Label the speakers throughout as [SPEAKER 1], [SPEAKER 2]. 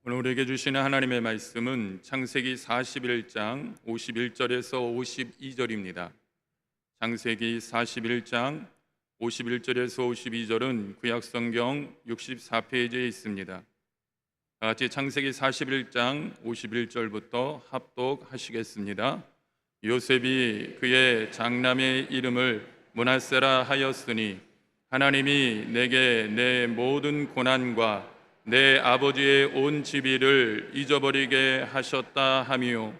[SPEAKER 1] 오늘 우리에게 주시는 하나님의 말씀은 창세기 41장 51절에서 52절입니다. 창세기 41장 51절에서 52절은 구약성경 64페이지에 있습니다. 다 같이 창세기 41장 51절부터 합독하시겠습니다. 요셉이 그의 장남의 이름을 므낫세라 하였으니 하나님이 내게 내 모든 고난과 내 아버지의 온 지위를 잊어버리게 하셨다 하며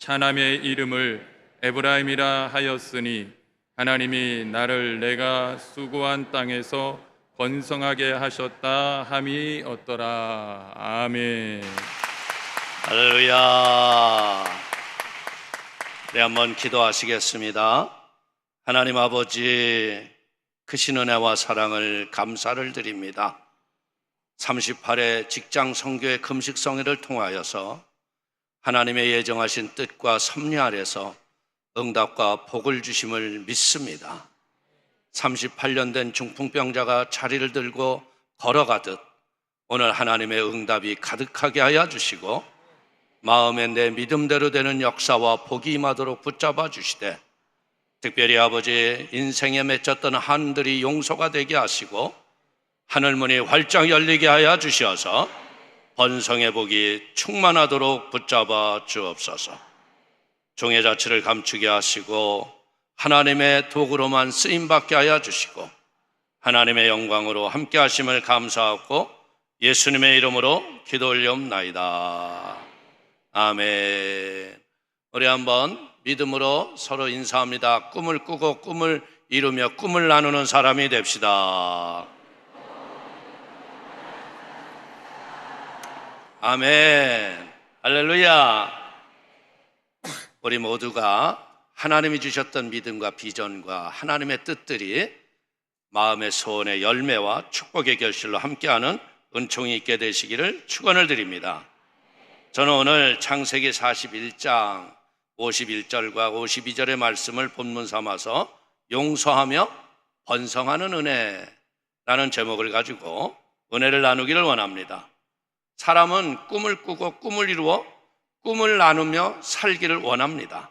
[SPEAKER 1] 차남의 이름을 에브라임이라 하였으니 하나님이 나를 내가 수고한 땅에서 번성하게 하셨다 함이 어떠라. 아멘.
[SPEAKER 2] 할렐루야. 네, 한번 기도하시겠습니다. 하나님 아버지, 크신 은혜와 사랑을 감사를 드립니다. 38회 직장 선교의 금식성회를 통하여서 하나님의 예정하신 뜻과 섭리 아래서 응답과 복을 주심을 믿습니다. 38년 된 중풍병자가 자리를 들고 걸어가듯 오늘 하나님의 응답이 가득하게 하여 주시고 마음에 내 믿음대로 되는 역사와 복이 임하도록 붙잡아 주시되 특별히 아버지 인생에 맺혔던 한들이 용서가 되게 하시고 하늘문이 활짝 열리게 하여 주셔서 번성의 복이 충만하도록 붙잡아 주옵소서. 종의 자치를 감추게 하시고 하나님의 도구로만 쓰임받게 하여 주시고 하나님의 영광으로 함께 하심을 감사하고 예수님의 이름으로 기도 올려옵나이다. 아멘. 우리 한번 믿음으로 서로 인사합니다. 꿈을 꾸고 꿈을 이루며 꿈을 나누는 사람이 됩시다. 아멘. 할렐루야. 우리 모두가 하나님이 주셨던 믿음과 비전과 하나님의 뜻들이 마음의 소원의 열매와 축복의 결실로 함께하는 은총이 있게 되시기를 축원을 드립니다. 저는 오늘 창세기 41장 51절과 52절의 말씀을 본문 삼아서 용서하며 번성하는 은혜라는 제목을 가지고 은혜를 나누기를 원합니다. 사람은 꿈을 꾸고 꿈을 이루어 꿈을 나누며 살기를 원합니다.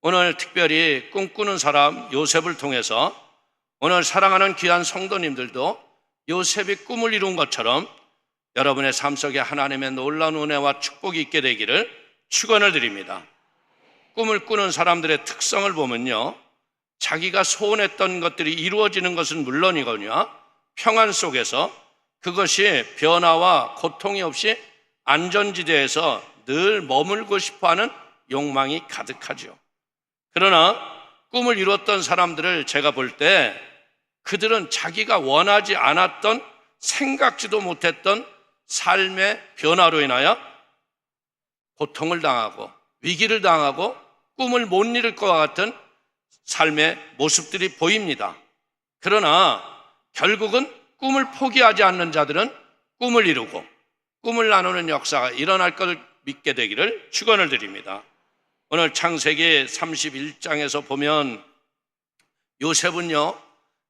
[SPEAKER 2] 오늘 특별히 꿈꾸는 사람 요셉을 통해서 오늘 사랑하는 귀한 성도님들도 요셉이 꿈을 이룬 것처럼 여러분의 삶 속에 하나님의 놀라운 은혜와 축복이 있게 되기를 축원을 드립니다. 꿈을 꾸는 사람들의 특성을 보면요, 자기가 소원했던 것들이 이루어지는 것은 물론이거니와 평안 속에서 그것이 변화와 고통이 없이 안전지대에서 늘 머물고 싶어하는 욕망이 가득하죠. 그러나 꿈을 이뤘던 사람들을 제가 볼 때 그들은 자기가 원하지 않았던 생각지도 못했던 삶의 변화로 인하여 고통을 당하고 위기를 당하고 꿈을 못 이룰 것 같은 삶의 모습들이 보입니다. 그러나 결국은 꿈을 포기하지 않는 자들은 꿈을 이루고 꿈을 나누는 역사가 일어날 것을 믿게 되기를 축원을 드립니다. 오늘 창세기 31장에서 보면 요셉은요,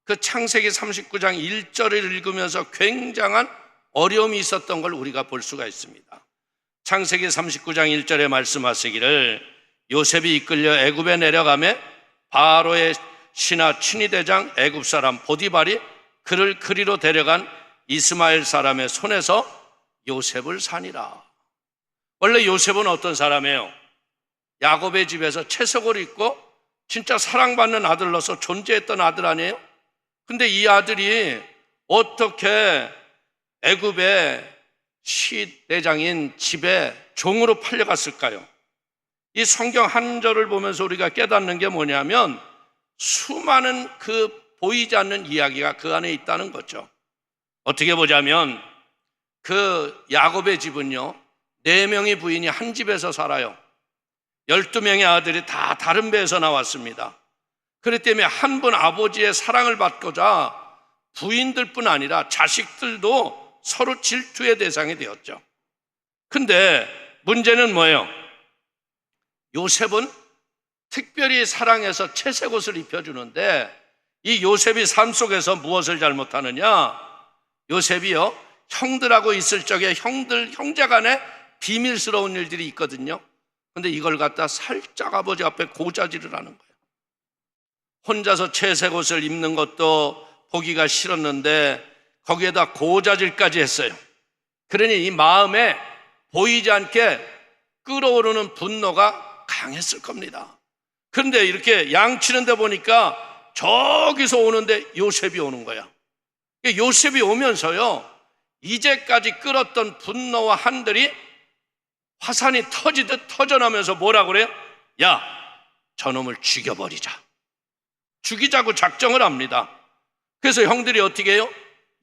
[SPEAKER 2] 그 창세기 39장 1절을 읽으면서 굉장한 어려움이 있었던 걸 우리가 볼 수가 있습니다. 창세기 39장 1절에 말씀하시기를 요셉이 이끌려 애굽에 내려가매 바로의 신하 친위대장 애굽 사람 보디발이 그를 그리로 데려간 이스마엘 사람의 손에서 요셉을 사니라. 원래 요셉은 어떤 사람이에요? 야곱의 집에서 채석을 입고 진짜 사랑받는 아들로서 존재했던 아들 아니에요? 근데 이 아들이 어떻게 애굽의 시대장인 집에 종으로 팔려갔을까요? 이 성경 한 절을 보면서 우리가 깨닫는 게 뭐냐면 수많은 그 보이지 않는 이야기가 그 안에 있다는 거죠. 어떻게 보자면 그 야곱의 집은요, 4명의 부인이 한 집에서 살아요. 12명의 아들이 다 다른 배에서 나왔습니다. 그렇기 때문에 한 분 아버지의 사랑을 받고자 부인들뿐 아니라 자식들도 서로 질투의 대상이 되었죠. 근데 문제는 뭐예요? 요셉은 특별히 사랑해서 채색 옷을 입혀주는데 이 요셉이 삶 속에서 무엇을 잘못하느냐? 요셉이요, 형들하고 있을 적에 형제 간에 비밀스러운 일들이 있거든요. 근데 이걸 갖다 살짝 아버지 앞에 고자질을 하는 거예요. 혼자서 채색 옷을 입는 것도 보기가 싫었는데 거기에다 고자질까지 했어요. 그러니 이 마음에 보이지 않게 끓어오르는 분노가 강했을 겁니다. 그런데 이렇게 양치는 데 보니까 저기서 오는데 요셉이 오는 거야. 요셉이 오면서요, 이제까지 끓었던 분노와 한들이 화산이 터지듯 터져나면서 뭐라 그래요? 야, 저놈을 죽여버리자. 죽이자고 작정을 합니다. 그래서 형들이 어떻게 해요?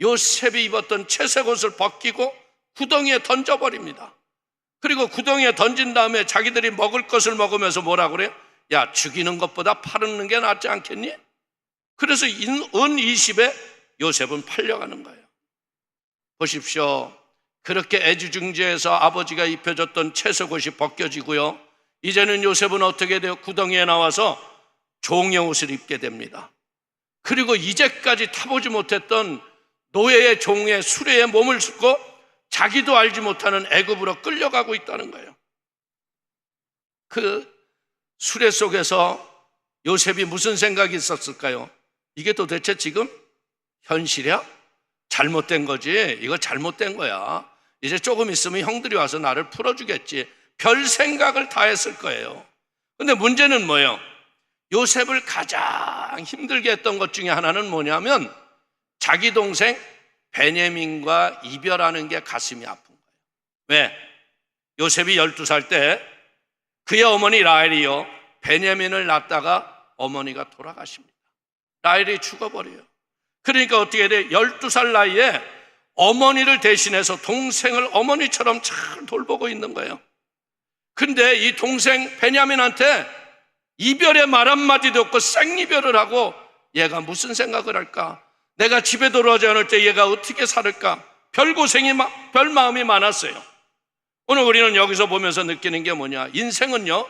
[SPEAKER 2] 요셉이 입었던 채색 옷을 벗기고 구덩이에 던져버립니다. 그리고 구덩이에 던진 다음에 자기들이 먹을 것을 먹으면서 뭐라 그래요? 야, 죽이는 것보다 팔는 게 낫지 않겠니? 그래서 은 20에 요셉은 팔려가는 거예요. 보십시오. 그렇게 애지중지해서 아버지가 입혀줬던 채색 옷이 벗겨지고요, 이제는 요셉은 어떻게 돼요? 구덩이에 나와서 종의 옷을 입게 됩니다. 그리고 이제까지 타보지 못했던 노예의 종의 수레에 몸을 싣고 자기도 알지 못하는 애굽으로 끌려가고 있다는 거예요. 그 수레 속에서 요셉이 무슨 생각이 있었을까요? 이게 도대체 지금 현실이야? 잘못된 거지. 이거 잘못된 거야. 이제 조금 있으면 형들이 와서 나를 풀어주겠지. 별 생각을 다 했을 거예요. 근데 문제는 뭐예요? 요셉을 가장 힘들게 했던 것 중에 하나는 뭐냐면 자기 동생 베냐민과 이별하는 게 가슴이 아픈 거예요. 왜? 요셉이 12살 때 그의 어머니 라헬이요, 베냐민을 낳다가 어머니가 돌아가십니다. 라헬이 죽어버려요. 그러니까 어떻게 돼? 12살 나이에 어머니를 대신해서 동생을 어머니처럼 잘 돌보고 있는 거예요. 근데 이 동생 베냐민한테 이별의 말 한마디도 없고 생이별을 하고 얘가 무슨 생각을 할까? 내가 집에 돌아오지 않을 때 얘가 어떻게 살을까? 별 마음이 많았어요. 오늘 우리는 여기서 보면서 느끼는 게 뭐냐? 인생은요,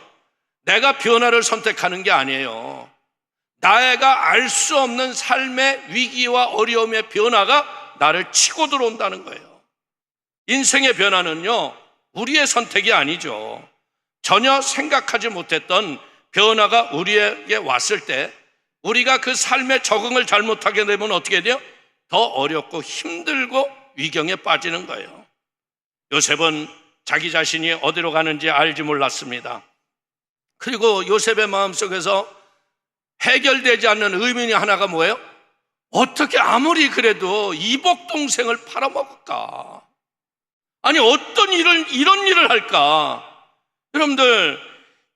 [SPEAKER 2] 내가 변화를 선택하는 게 아니에요. 나가 알 수 없는 삶의 위기와 어려움의 변화가 나를 치고 들어온다는 거예요. 인생의 변화는요, 우리의 선택이 아니죠. 전혀 생각하지 못했던 변화가 우리에게 왔을 때 우리가 그 삶에 적응을 잘못하게 되면 어떻게 돼요? 더 어렵고 힘들고 위경에 빠지는 거예요. 요셉은 자기 자신이 어디로 가는지 알지 몰랐습니다. 그리고 요셉의 마음속에서 해결되지 않는 의문이 하나가 뭐예요? 어떻게 아무리 그래도 이복 동생을 팔아먹을까? 아니, 어떤 이런 일을 할까? 여러분들,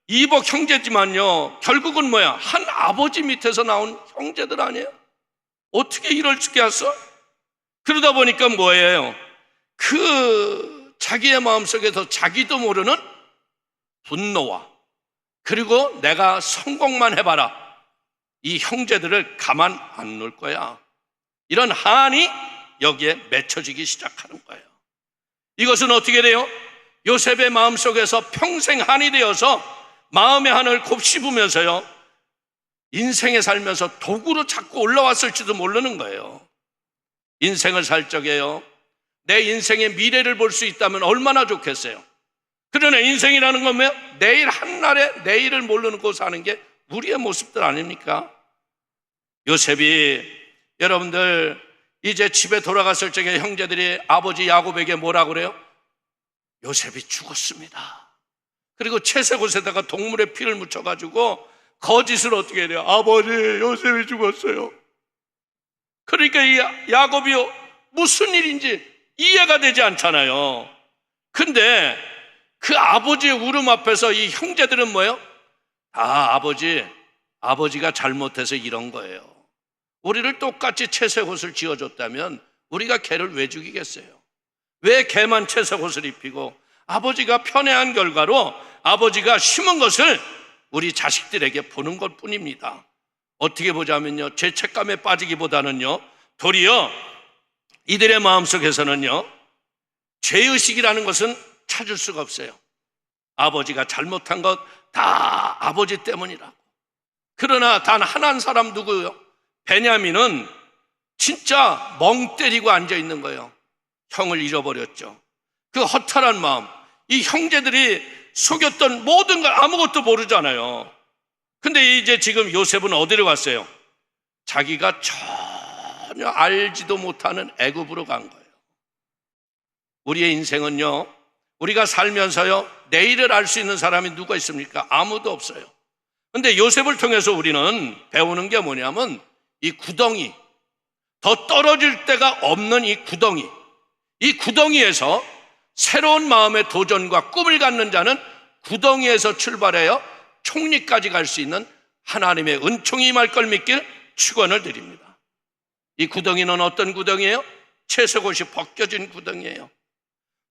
[SPEAKER 2] 이복 형제지만요, 결국은 뭐야? 한 아버지 밑에서 나온 형제들 아니에요? 어떻게 이럴 수게 했어? 그러다 보니까 뭐예요? 자기의 마음속에서 자기도 모르는 분노와, 그리고 내가 성공만 해봐라, 이 형제들을 가만 안 놓을 거야, 이런 한이 여기에 맺혀지기 시작하는 거예요. 이것은 어떻게 돼요? 요셉의 마음속에서 평생 한이 되어서 마음의 한을 곱씹으면서요, 인생에 살면서 도구로 자꾸 올라왔을지도 모르는 거예요. 인생을 살 적에요, 내 인생의 미래를 볼 수 있다면 얼마나 좋겠어요. 그러나 인생이라는 건 뭐예요? 내일 한날에 내일을 모르고 사는 게 우리의 모습들 아닙니까? 요셉이, 여러분들, 이제 집에 돌아갔을 적에 형제들이 아버지 야곱에게 뭐라 그래요? 요셉이 죽었습니다. 그리고 채색 옷에다가 동물의 피를 묻혀가지고 거짓을 어떻게 해요? 아버지, 요셉이 죽었어요. 그러니까 이 야곱이 무슨 일인지 이해가 되지 않잖아요. 근데 그 아버지의 울음 앞에서 이 형제들은 뭐예요? 아버지가 잘못해서 이런 거예요. 우리를 똑같이 채색 옷을 지어줬다면 우리가 걔를 왜 죽이겠어요? 왜 걔만 채색 옷을 입히고, 아버지가 편애한 결과로 아버지가 심은 것을 우리 자식들에게 보는 것 뿐입니다. 어떻게 보자면요, 죄책감에 빠지기보다는요, 도리어 이들의 마음속에서는요, 죄의식이라는 것은 찾을 수가 없어요. 아버지가 잘못한 것 다 아버지 때문이라고. 그러나 단 한 사람 누구요? 베냐민은 진짜 멍 때리고 앉아 있는 거예요. 형을 잃어버렸죠. 그 허탈한 마음, 이 형제들이 속였던 모든 걸 아무것도 모르잖아요. 근데 이제 지금 요셉은 어디로 갔어요? 자기가 전혀 알지도 못하는 애굽으로 간 거예요. 우리의 인생은요, 우리가 살면서요, 내일을 알 수 있는 사람이 누가 있습니까? 아무도 없어요. 근데 요셉을 통해서 우리는 배우는 게 뭐냐면 이 구덩이, 더 떨어질 데가 없는 이 구덩이에서 새로운 마음의 도전과 꿈을 갖는 자는 구덩이에서 출발해요 총리까지 갈 수 있는 하나님의 은총이 임할 걸 믿길 축원을 드립니다. 이 구덩이는 어떤 구덩이에요? 채석옷이 벗겨진 구덩이에요.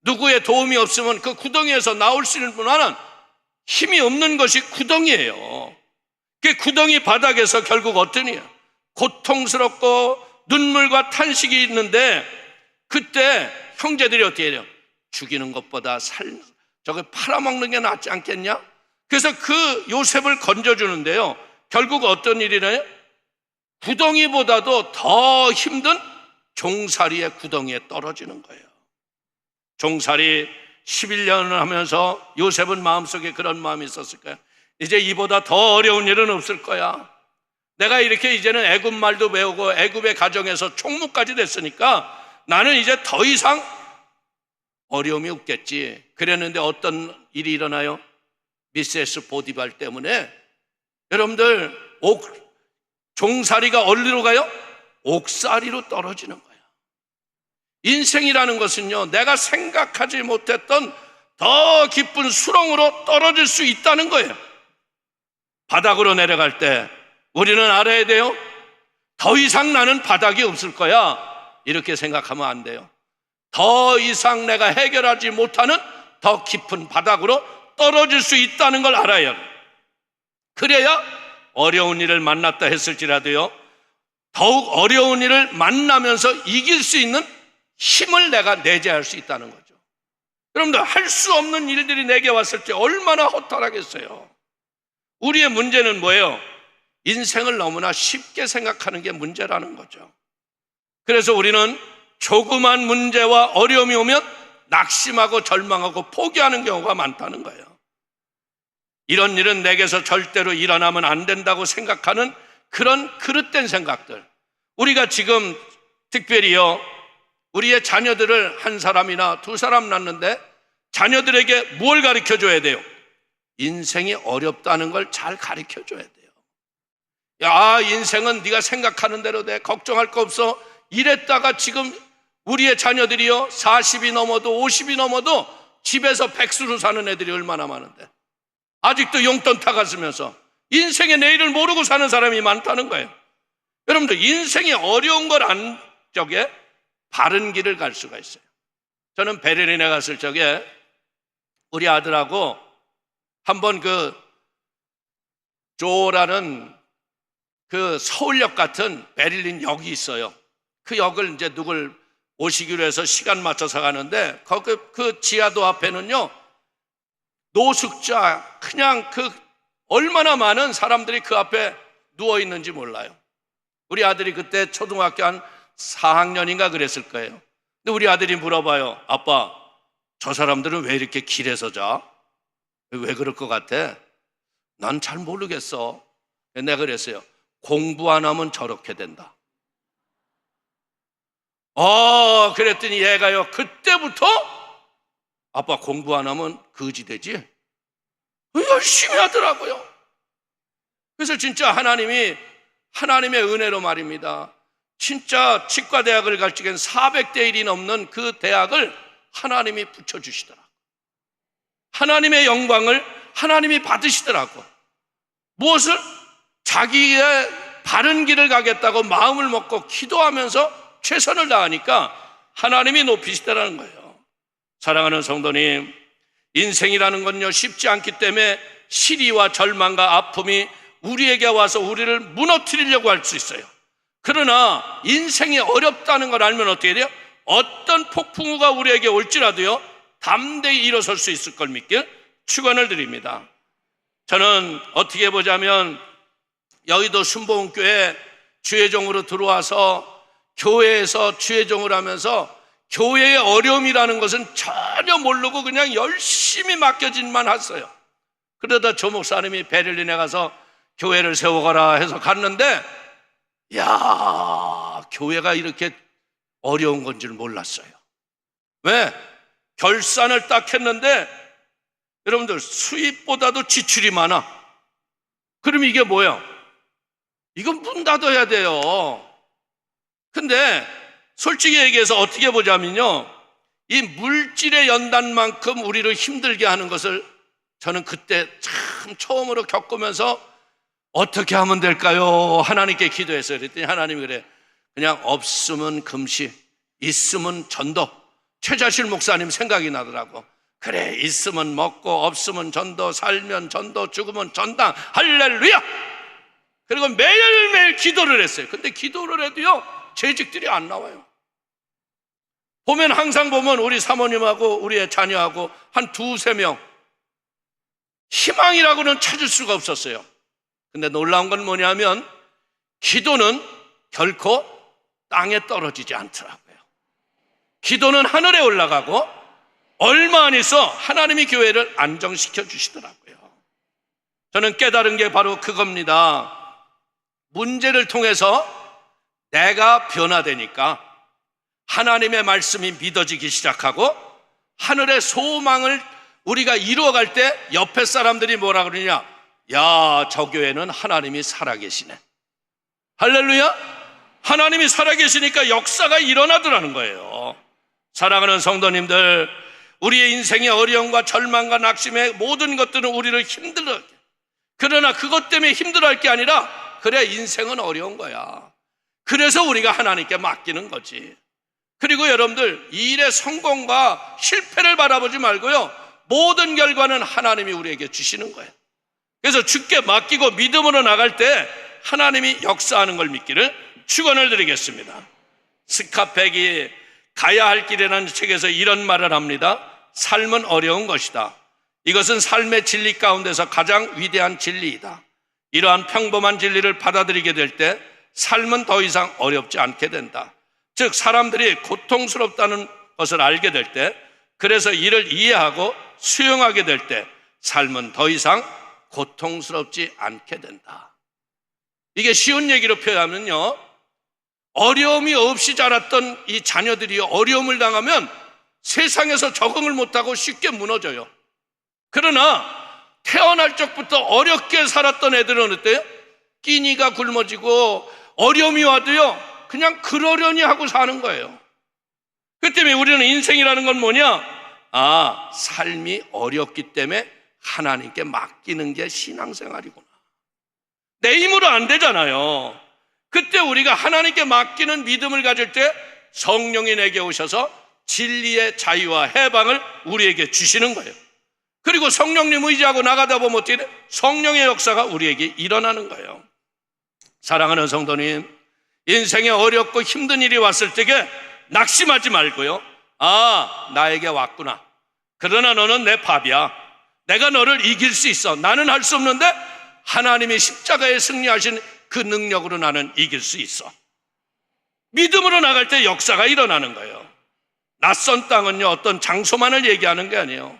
[SPEAKER 2] 누구의 도움이 없으면 그 구덩이에서 나올 수 있는 분은 힘이 없는 것이 구덩이에요. 그 구덩이 바닥에서 결국 어떠냐? 고통스럽고 눈물과 탄식이 있는데 그때 형제들이 어떻게 해요? 죽이는 것보다 저걸 팔아먹는 게 낫지 않겠냐? 그래서 그 요셉을 건져주는데요, 결국 어떤 일이래요? 구덩이보다도 더 힘든 종살이의 구덩이에 떨어지는 거예요. 종살이 11년을 하면서 요셉은 마음속에 그런 마음이 있었을 거야. 이제 이보다 더 어려운 일은 없을 거야. 내가 이렇게 이제는 애굽 말도 배우고 애굽의 가정에서 총무까지 됐으니까 나는 이제 더 이상 어려움이 없겠지. 그랬는데 어떤 일이 일어나요? 미세스 보디발 때문에 여러분들 종살이가 어디로 가요? 옥살이로 떨어지는 거예요. 인생이라는 것은요, 내가 생각하지 못했던 더 깊은 수렁으로 떨어질 수 있다는 거예요. 바닥으로 내려갈 때 우리는 알아야 돼요. 더 이상 나는 바닥이 없을 거야, 이렇게 생각하면 안 돼요. 더 이상 내가 해결하지 못하는 더 깊은 바닥으로 떨어질 수 있다는 걸 알아야 해요. 그래야 어려운 일을 만났다 했을지라도요, 더욱 어려운 일을 만나면서 이길 수 있는 힘을 내가 내재할 수 있다는 거죠. 여러분들, 할 수 없는 일들이 내게 왔을 때 얼마나 허탈하겠어요. 우리의 문제는 뭐예요? 인생을 너무나 쉽게 생각하는 게 문제라는 거죠. 그래서 우리는 조그만 문제와 어려움이 오면 낙심하고 절망하고 포기하는 경우가 많다는 거예요. 이런 일은 내게서 절대로 일어나면 안 된다고 생각하는 그런 그릇된 생각들, 우리가 지금 특별히요, 우리의 자녀들을 한 사람이나 두 사람 낳는데 자녀들에게 뭘 가르쳐 줘야 돼요? 인생이 어렵다는 걸 잘 가르쳐 줘야 돼요. 야, 인생은 네가 생각하는 대로 돼, 걱정할 거 없어. 이랬다가 지금 우리의 자녀들이요, 40이 넘어도 50이 넘어도 집에서 백수로 사는 애들이 얼마나 많은데 아직도 용돈 타갔으면서 인생의 내일을 모르고 사는 사람이 많다는 거예요. 여러분들, 인생이 어려운 걸 안 적에 바른 길을 갈 수가 있어요. 저는 베를린에 갔을 적에 우리 아들하고 한번 그 조라는 그 서울역 같은 베를린 역이 있어요. 그 역을 이제 누굴 오시기로 해서 시간 맞춰서 가는데 거기 그 지하도 앞에는요, 노숙자, 그냥 그 얼마나 많은 사람들이 그 앞에 누워 있는지 몰라요. 우리 아들이 그때 초등학교 한 4학년인가 그랬을 거예요. 근데 우리 아들이 물어봐요. 아빠, 저 사람들은 왜 이렇게 길에서 자? 왜 그럴 것 같아? 난 잘 모르겠어. 내가 그랬어요. 공부 안 하면 저렇게 된다. 그랬더니 얘가요, 그때부터 아빠 공부 안 하면 거지 되지? 열심히 하더라고요. 그래서 진짜 하나님의 은혜로 말입니다, 진짜 치과대학을 갈 적엔 400대 1이 넘는 그 대학을 하나님이 붙여주시더라고요. 하나님의 영광을 하나님이 받으시더라고요. 무엇을? 자기의 바른 길을 가겠다고 마음을 먹고 기도하면서 최선을 다하니까 하나님이 높이시더라는 거예요. 사랑하는 성도님, 인생이라는 건요, 쉽지 않기 때문에 시리와 절망과 아픔이 우리에게 와서 우리를 무너뜨리려고 할 수 있어요. 그러나 인생이 어렵다는 걸 알면 어떻게 돼요? 어떤 폭풍우가 우리에게 올지라도요, 담대히 일어설 수 있을 걸 믿길 축원을 드립니다. 저는 어떻게 보자면 여의도 순복음교회 주회종으로 들어와서 교회에서 주회종을 하면서 교회의 어려움이라는 것은 전혀 모르고 그냥 열심히 맡겨진만 했어요. 그러다 조 목사님이 베를린에 가서 교회를 세워가라 해서 갔는데, 야, 교회가 이렇게 어려운 건 줄 몰랐어요. 왜? 결산을 딱 했는데 여러분들 수입보다도 지출이 많아. 그럼 이게 뭐야? 이건 문 닫아야 돼요. 근데 솔직히 얘기해서 어떻게 보자면요, 이 물질의 연단만큼 우리를 힘들게 하는 것을 저는 그때 참 처음으로 겪으면서 어떻게 하면 될까요? 하나님께 기도했어요. 그랬더니 하나님이 그래, 그냥 없으면 금시, 있으면 전도. 최자실 목사님 생각이 나더라고. 그래, 있으면 먹고 없으면 전도, 살면 전도, 죽으면 전당. 할렐루야! 그리고 매일매일 기도를 했어요. 근데 기도를 해도요, 재직들이 안 나와요. 보면 항상 보면 우리 사모님하고 우리의 자녀하고 한 두세 명, 희망이라고는 찾을 수가 없었어요. 근데 놀라운 건 뭐냐면 기도는 결코 땅에 떨어지지 않더라고요. 기도는 하늘에 올라가고 얼마 안 있어 하나님이 교회를 안정시켜 주시더라고요. 저는 깨달은 게 바로 그겁니다. 문제를 통해서 내가 변화되니까 하나님의 말씀이 믿어지기 시작하고 하늘의 소망을 우리가 이루어갈 때 옆에 사람들이 뭐라 그러냐? 야, 저 교회는 하나님이 살아계시네. 할렐루야! 하나님이 살아계시니까 역사가 일어나더라는 거예요. 사랑하는 성도님들, 우리의 인생의 어려움과 절망과 낙심의 모든 것들은 우리를 힘들게, 그러나 그것 때문에 힘들어할 게 아니라 그래, 인생은 어려운 거야. 그래서 우리가 하나님께 맡기는 거지. 그리고 여러분들, 이 일의 성공과 실패를 바라보지 말고요, 모든 결과는 하나님이 우리에게 주시는 거예요. 그래서 주께 맡기고 믿음으로 나갈 때 하나님이 역사하는 걸 믿기를 축원을 드리겠습니다. 스카펙이 가야 할 길이라는 책에서 이런 말을 합니다. 삶은 어려운 것이다. 이것은 삶의 진리 가운데서 가장 위대한 진리이다. 이러한 평범한 진리를 받아들이게 될 때 삶은 더 이상 어렵지 않게 된다. 즉 사람들이 고통스럽다는 것을 알게 될 때, 그래서 이를 이해하고 수용하게 될 때 삶은 더 이상 고통스럽지 않게 된다. 이게 쉬운 얘기로 표현하면요, 어려움이 없이 자랐던 이 자녀들이 어려움을 당하면 세상에서 적응을 못하고 쉽게 무너져요. 그러나 태어날 적부터 어렵게 살았던 애들은 어때요? 끼니가 굶어지고 어려움이 와도요, 그냥 그러려니 하고 사는 거예요. 그 때문에 우리는 인생이라는 건 뭐냐? 아, 삶이 어렵기 때문에 하나님께 맡기는 게 신앙생활이구나. 내 힘으로 안 되잖아요. 그때 우리가 하나님께 맡기는 믿음을 가질 때 성령이 내게 오셔서 진리의 자유와 해방을 우리에게 주시는 거예요. 그리고 성령님 의지하고 나가다 보면 어떻게 돼? 성령의 역사가 우리에게 일어나는 거예요. 사랑하는 성도님, 인생에 어렵고 힘든 일이 왔을 때에 낙심하지 말고요, 아, 나에게 왔구나. 그러나 너는 내 밥이야. 내가 너를 이길 수 있어. 나는 할 수 없는데 하나님이 십자가에 승리하신 그 능력으로 나는 이길 수 있어. 믿음으로 나갈 때 역사가 일어나는 거예요. 낯선 땅은요, 어떤 장소만을 얘기하는 게 아니에요.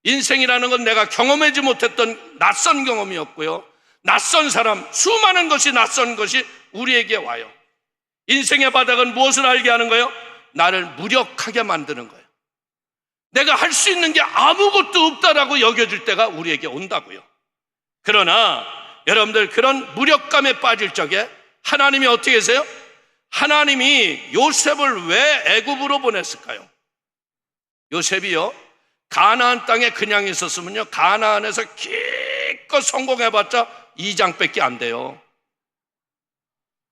[SPEAKER 2] 인생이라는 건 내가 경험하지 못했던 낯선 경험이었고요, 낯선 사람, 수많은 것이 낯선 것이 우리에게 와요. 인생의 바닥은 무엇을 알게 하는 거예요? 나를 무력하게 만드는 거예요. 내가 할 수 있는 게 아무것도 없다라고 여겨질 때가 우리에게 온다고요. 그러나 여러분들, 그런 무력감에 빠질 적에 하나님이 어떻게 하세요? 하나님이 요셉을 왜 애굽으로 보냈을까요? 요셉이요, 가나안 땅에 그냥 있었으면요, 가나안에서 기껏 성공해봤자 2장밖에 안 돼요.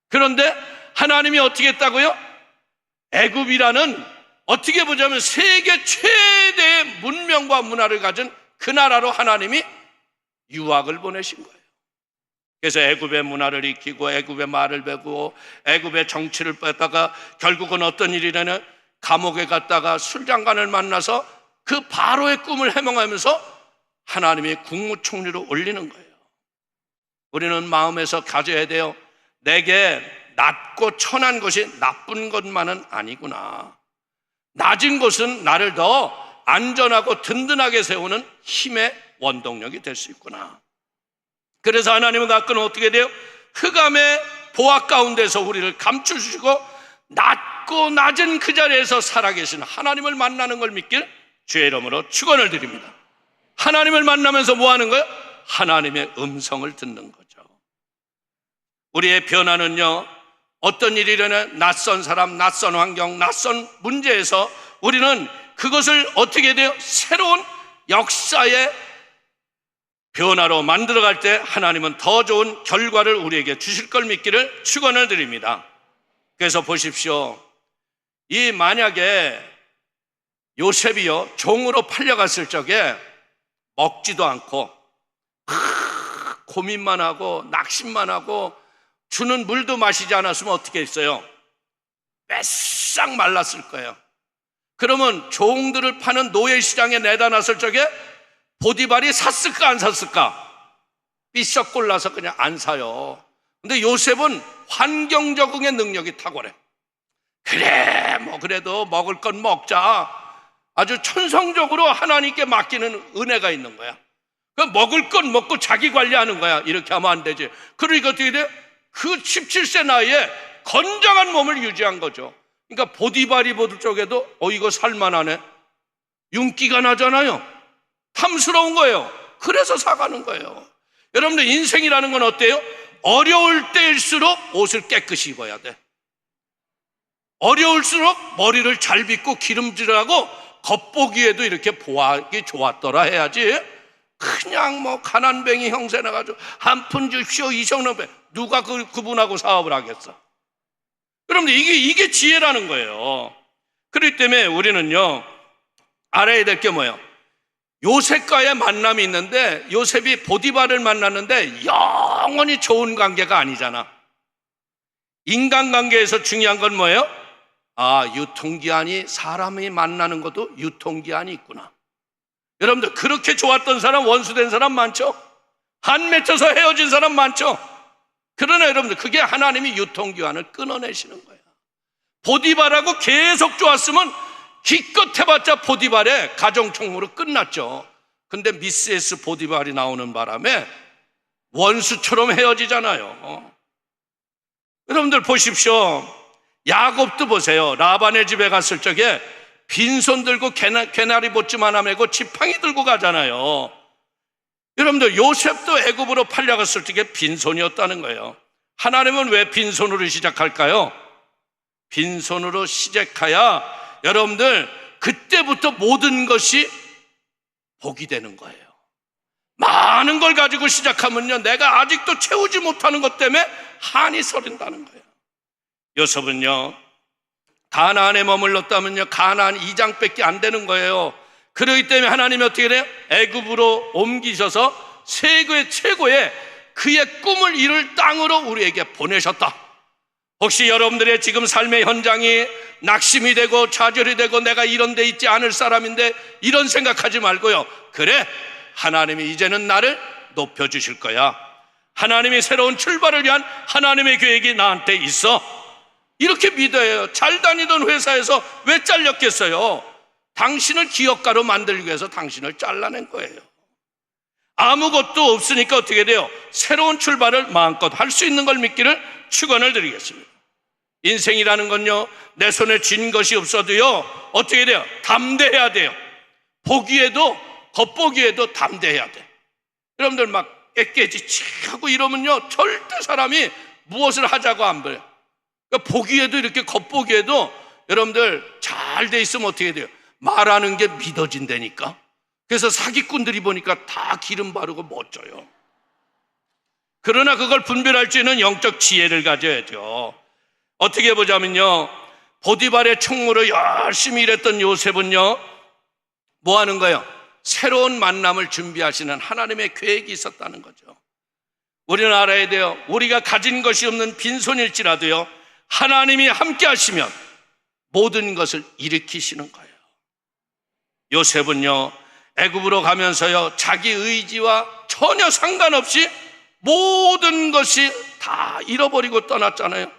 [SPEAKER 2] 그런데 하나님이 어떻게 했다고요? 애굽이라는, 어떻게 보자면 세계 최대의 문명과 문화를 가진 그 나라로 하나님이 유학을 보내신 거예요. 그래서 애굽의 문화를 익히고 애굽의 말을 배우고 애굽의 정치를 뺐다가 결국은 어떤 일이냐면 감옥에 갔다가 술장관을 만나서 그 바로의 꿈을 해몽하면서 하나님이 국무총리로 올리는 거예요. 우리는 마음에서 가져야 돼요. 내게 낮고 천한 것이 나쁜 것만은 아니구나. 낮은 곳은 나를 더 안전하고 든든하게 세우는 힘의 원동력이 될 수 있구나. 그래서 하나님은 가끔은 어떻게 돼요? 흑암의 보화 가운데서 우리를 감추시고 낮고 낮은 그 자리에서 살아계신 하나님을 만나는 걸 믿길 주의 이름으로 축원을 드립니다. 하나님을 만나면서 뭐 하는 거예요? 하나님의 음성을 듣는 거죠. 우리의 변화는요, 어떤 일이 일어나 낯선 사람, 낯선 환경, 낯선 문제에서 우리는 그것을 어떻게 돼요? 새로운 역사의 변화로 만들어갈 때 하나님은 더 좋은 결과를 우리에게 주실 걸 믿기를 축원을 드립니다. 그래서 보십시오. 이 만약에 요셉이요, 종으로 팔려갔을 적에 먹지도 않고 고민만 하고 낙심만 하고 주는 물도 마시지 않았으면 어떻게 했어요? 빼싹 말랐을 거예요. 그러면 종들을 파는 노예시장에 내다 놨을 적에 보디발이 샀을까 안 샀을까? 삐쩍 골라서 그냥 안 사요. 근데 요셉은 환경 적응의 능력이 탁월해. 그래, 뭐 그래도 먹을 건 먹자. 아주 천성적으로 하나님께 맡기는 은혜가 있는 거야. 먹을 건 먹고 자기 관리하는 거야. 이렇게 하면 안 되지. 그러니까 어떻게 돼? 그 17세 나이에 건장한 몸을 유지한 거죠. 그러니까 보디발이 보들 쪽에도 이거 살만하네. 윤기가 나잖아요. 탐스러운 거예요. 그래서 사가는 거예요. 여러분들 인생이라는 건 어때요? 어려울 때일수록 옷을 깨끗이 입어야 돼. 어려울수록 머리를 잘 빗고 기름질하고 겉보기에도 이렇게 보아하기 좋았더라 해야지. 그냥 뭐 가난뱅이 형세 나가지고 한 푼 주십시오 이성놈 누가 그분하고 사업을 하겠어? 여러분들 이게 지혜라는 거예요. 그렇기 때문에 우리는요, 알아야 될 게 뭐예요? 요셉과의 만남이 있는데 요셉이 보디발을 만났는데 영원히 좋은 관계가 아니잖아. 인간관계에서 중요한 건 뭐예요? 유통기한이, 사람이 만나는 것도 유통기한이 있구나. 여러분들 그렇게 좋았던 사람, 원수된 사람 많죠? 한 맺혀서 헤어진 사람 많죠? 그러나 여러분들 그게 하나님이 유통기한을 끊어내시는 거예요. 보디발하고 계속 좋았으면 기껏 해봤자 보디발의 가정총무로 끝났죠. 근데 미세스 보디발이 나오는 바람에 원수처럼 헤어지잖아요. 여러분들 보십시오. 야곱도 보세요. 라반의 집에 갔을 적에 빈손 들고 개나리 보츠만 하매고 지팡이 들고 가잖아요. 여러분들 요셉도 애굽으로 팔려갔을 적에 빈손이었다는 거예요. 하나님은 왜 빈손으로 시작할까요? 빈손으로 시작해야 여러분들 그때부터 모든 것이 복이 되는 거예요. 많은 걸 가지고 시작하면요, 내가 아직도 채우지 못하는 것 때문에 한이 서린다는 거예요. 요셉은요, 가나안에 머물렀다면요, 가나안 2장밖에 안 되는 거예요. 그렇기 때문에 하나님이 어떻게 해요? 애굽으로 옮기셔서 세계 최고의 그의 꿈을 이룰 땅으로 우리에게 보내셨다. 혹시 여러분들의 지금 삶의 현장이 낙심이 되고 좌절이 되고 내가 이런 데 있지 않을 사람인데 이런 생각하지 말고요, 그래, 하나님이 이제는 나를 높여주실 거야. 하나님이 새로운 출발을 위한 하나님의 계획이 나한테 있어. 이렇게 믿어야 해요. 잘 다니던 회사에서 왜 잘렸겠어요? 당신을 기업가로 만들기 위해서 당신을 잘라낸 거예요. 아무것도 없으니까 어떻게 돼요? 새로운 출발을 마음껏 할 수 있는 걸 믿기를 축원을 드리겠습니다. 인생이라는 건요, 내 손에 쥔 것이 없어도요, 어떻게 돼요? 담대해야 돼요. 보기에도, 겉보기에도 담대해야 돼. 여러분들 막 깨깨지치하고 이러면요, 절대 사람이 무엇을 하자고 안 그래요. 그러니까 보기에도 이렇게 겉보기에도 여러분들 잘 돼 있으면 어떻게 돼요? 말하는 게 믿어진다니까. 그래서 사기꾼들이 보니까 다 기름 바르고 멋져요. 그러나 그걸 분별할 수 있는 영적 지혜를 가져야죠. 어떻게 보자면요, 보디발의 총무로 열심히 일했던 요셉은요, 뭐 하는 거예요? 새로운 만남을 준비하시는 하나님의 계획이 있었다는 거죠. 우리는 알아야 돼요. 우리가 가진 것이 없는 빈손일지라도요, 하나님이 함께 하시면 모든 것을 일으키시는 거예요. 요셉은요, 애굽으로 가면서요, 자기 의지와 전혀 상관없이 모든 것이 다 잃어버리고 떠났잖아요.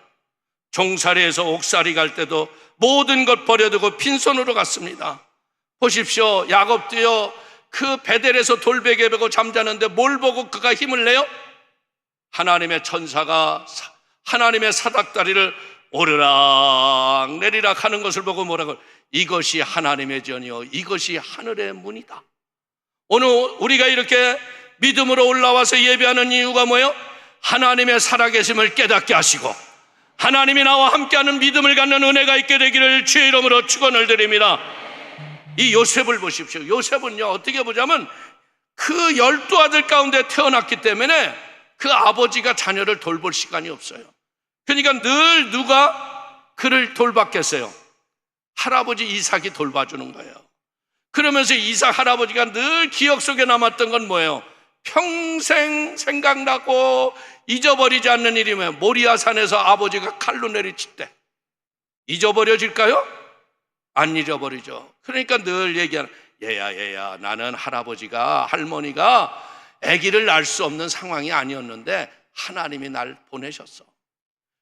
[SPEAKER 2] 종살이에서 옥살이 갈 때도 모든 것 버려두고 빈손으로 갔습니다. 보십시오. 야곱도요, 그 베델에서 돌베개 베고 잠자는데 뭘 보고 그가 힘을 내요? 하나님의 천사가 하나님의 사닥다리를 오르락 내리락 하는 것을 보고 뭐라고? 이것이 하나님의 전이요 이것이 하늘의 문이다. 오늘 우리가 이렇게 믿음으로 올라와서 예배하는 이유가 뭐예요? 하나님의 살아계심을 깨닫게 하시고 하나님이 나와 함께하는 믿음을 갖는 은혜가 있게 되기를 주의 이름으로 축원을 드립니다. 이 요셉을 보십시오. 요셉은요, 어떻게 보자면 그 12아들 가운데 태어났기 때문에 그 아버지가 자녀를 돌볼 시간이 없어요. 그러니까 늘 누가 그를 돌봤겠어요? 할아버지 이삭이 돌봐주는 거예요. 그러면서 이삭 할아버지가 늘 기억 속에 남았던 건 뭐예요? 평생 생각나고 잊어버리지 않는 일이 뭐예요? 모리아산에서 아버지가 칼로 내리칠 때. 잊어버려질까요? 안 잊어버리죠. 그러니까 늘 얘기하는, 얘야 나는 할아버지가 할머니가 아기를 낳을 수 없는 상황이 아니었는데 하나님이 날 보내셨어.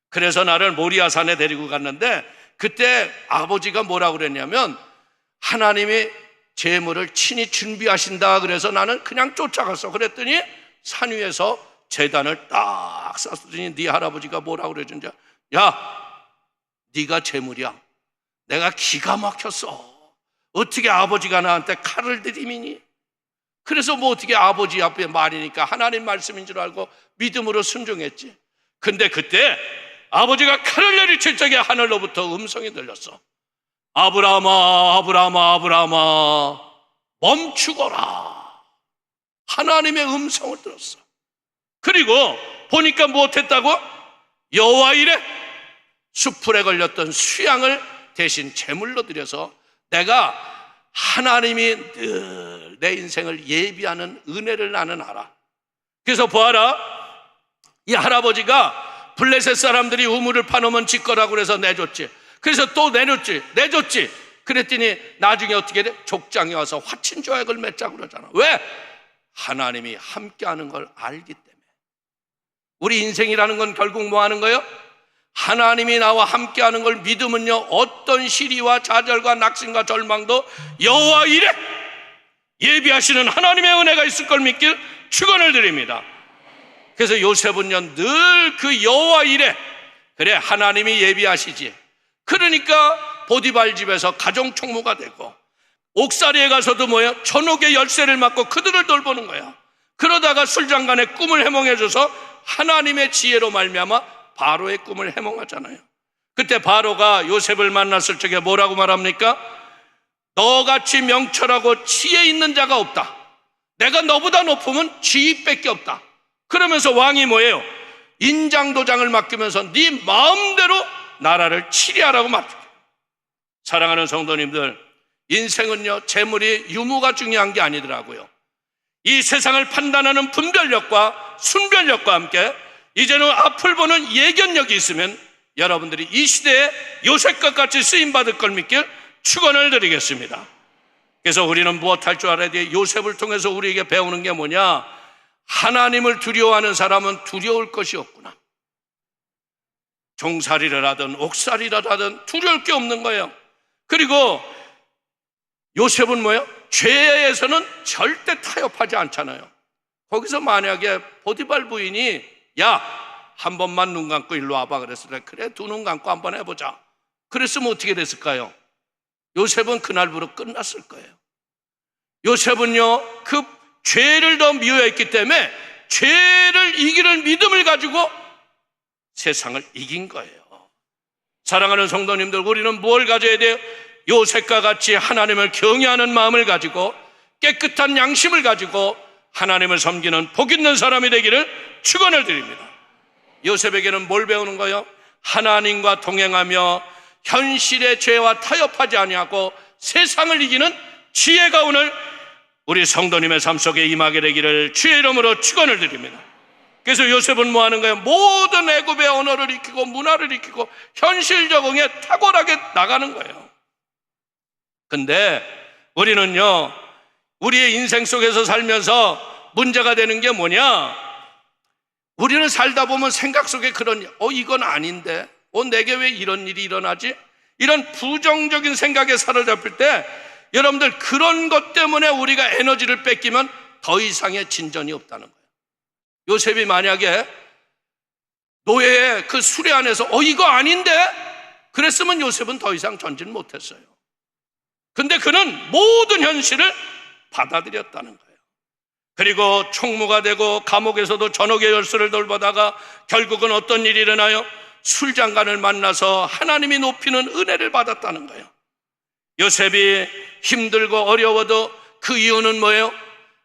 [SPEAKER 2] 그래서 나를 모리아산에 데리고 갔는데 그때 아버지가 뭐라고 그랬냐면 하나님이 제물을 친히 준비하신다. 그래서 나는 그냥 쫓아갔어. 그랬더니 산 위에서 제단을 딱 쌌더니 네 할아버지가 뭐라고 그러는지, 야, 네가 제물이야. 내가 기가 막혔어. 어떻게 아버지가 나한테 칼을 들이미니? 그래서 뭐 어떻게 아버지 앞에 말이니까 하나님 말씀인 줄 알고 믿음으로 순종했지. 근데 그때 아버지가 칼을 내리칠 적에 하늘로부터 음성이 들렸어. 아브라함아, 아브라함아, 아브라함아, 멈추거라. 하나님의 음성을 들었어. 그리고 보니까 무엇했다고? 여호와 이래 수풀에 걸렸던 수양을 대신 제물로 드려서 내가 하나님이 늘 내 인생을 예비하는 은혜를 나는 알아. 그래서 보아라, 이 할아버지가 블레셋 사람들이 우물을 파놓으면 짓거라고 그래서 내줬지. 그래서 또 내줬지. 그랬더니 나중에 어떻게 돼? 족장에 와서 화친 조약을 맺자고 그러잖아. 왜? 하나님이 함께하는 걸 알기 때문에. 우리 인생이라는 건 결국 뭐 하는 거예요? 하나님이 나와 함께하는 걸 믿으면요, 어떤 시리와 좌절과 낙심과 절망도 여호와 이래 예비하시는 하나님의 은혜가 있을 걸 믿길 축원을 드립니다. 그래서 요셉은요, 늘 그 여호와 이래, 그래 하나님이 예비하시지. 그러니까 보디발 집에서 가정 총무가 되고 옥살이에 가서도 뭐예요? 전옥의 열쇠를 맡고 그들을 돌보는 거야. 그러다가 술장간에 꿈을 해몽해줘서 하나님의 지혜로 말미암아 바로의 꿈을 해몽하잖아요. 그때 바로가 요셉을 만났을 적에 뭐라고 말합니까? 너같이 명철하고 지혜 있는 자가 없다. 내가 너보다 높으면 지위밖에 없다. 그러면서 왕이 뭐예요? 인장도장을 맡기면서 네 마음대로 나라를 치리하라고 맡겨요. 사랑하는 성도님들, 인생은요, 재물이 유무가 중요한 게 아니더라고요. 이 세상을 판단하는 분별력과 순별력과 함께 이제는 앞을 보는 예견력이 있으면 여러분들이 이 시대에 요셉과 같이 쓰임받을 걸 믿길 축원을 드리겠습니다. 그래서 우리는 무엇할 줄 알아야 돼? 요셉을 통해서 우리에게 배우는 게 뭐냐? 하나님을 두려워하는 사람은 두려울 것이 없구나. 종살이를 하든 옥살이를 하든 두려울 게 없는 거예요. 그리고 요셉은 뭐예요? 죄에서는 절대 타협하지 않잖아요. 거기서 만약에 보디발 부인이 야, 한 번만 눈 감고 일로 와봐 그랬을 때 그래, 두 눈 감고 한번 해보자 그랬으면 어떻게 됐을까요? 요셉은 그날부로 끝났을 거예요. 요셉은요, 그 죄를 더 미워했기 때문에 죄를 이기는 믿음을 가지고 세상을 이긴 거예요. 사랑하는 성도님들, 우리는 뭘 가져야 돼요? 요셉과 같이 하나님을 경외하는 마음을 가지고 깨끗한 양심을 가지고 하나님을 섬기는 복 있는 사람이 되기를 축원을 드립니다. 요셉에게는 뭘 배우는 거예요? 하나님과 동행하며 현실의 죄와 타협하지 아니하고 세상을 이기는 지혜가 오늘 우리 성도님의 삶 속에 임하게 되기를 주의 이름으로 축원을 드립니다. 그래서 요셉은 뭐 하는 거예요? 모든 애굽의 언어를 익히고 문화를 익히고 현실 적응에 탁월하게 나가는 거예요. 근데 우리는요, 우리의 인생 속에서 살면서 문제가 되는 게 뭐냐? 우리는 살다 보면 생각 속에 그런 이건 아닌데 내게 왜 이런 일이 일어나지? 이런 부정적인 생각에 사로잡힐 때 여러분들 그런 것 때문에 우리가 에너지를 뺏기면 더 이상의 진전이 없다는 거예요. 요셉이 만약에 노예의 그 수레 안에서 이거 아닌데? 그랬으면 요셉은 더 이상 전진 못했어요. 근데 그는 모든 현실을 받아들였다는 거예요. 그리고 총무가 되고 감옥에서도 전역의 열쇠를 돌보다가 결국은 어떤 일이 일어나요? 술장관을 만나서 하나님이 높이는 은혜를 받았다는 거예요. 요셉이 힘들고 어려워도 그 이유는 뭐예요?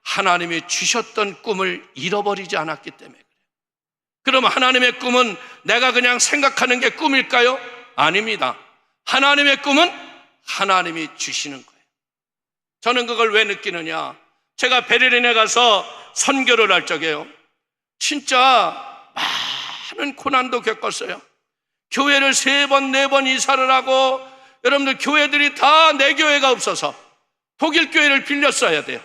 [SPEAKER 2] 하나님이 주셨던 꿈을 잃어버리지 않았기 때문에 그래요. 그럼 하나님의 꿈은 내가 그냥 생각하는 게 꿈일까요? 아닙니다. 하나님의 꿈은 하나님이 주시는 거예요. 저는 그걸 왜 느끼느냐? 제가 베를린에 가서 선교를 할 적에요, 진짜 많은 고난도 겪었어요. 교회를 3번, 4번 이사를 하고, 여러분들 교회들이 다 내 교회가 없어서 독일 교회를 빌렸어야 돼요.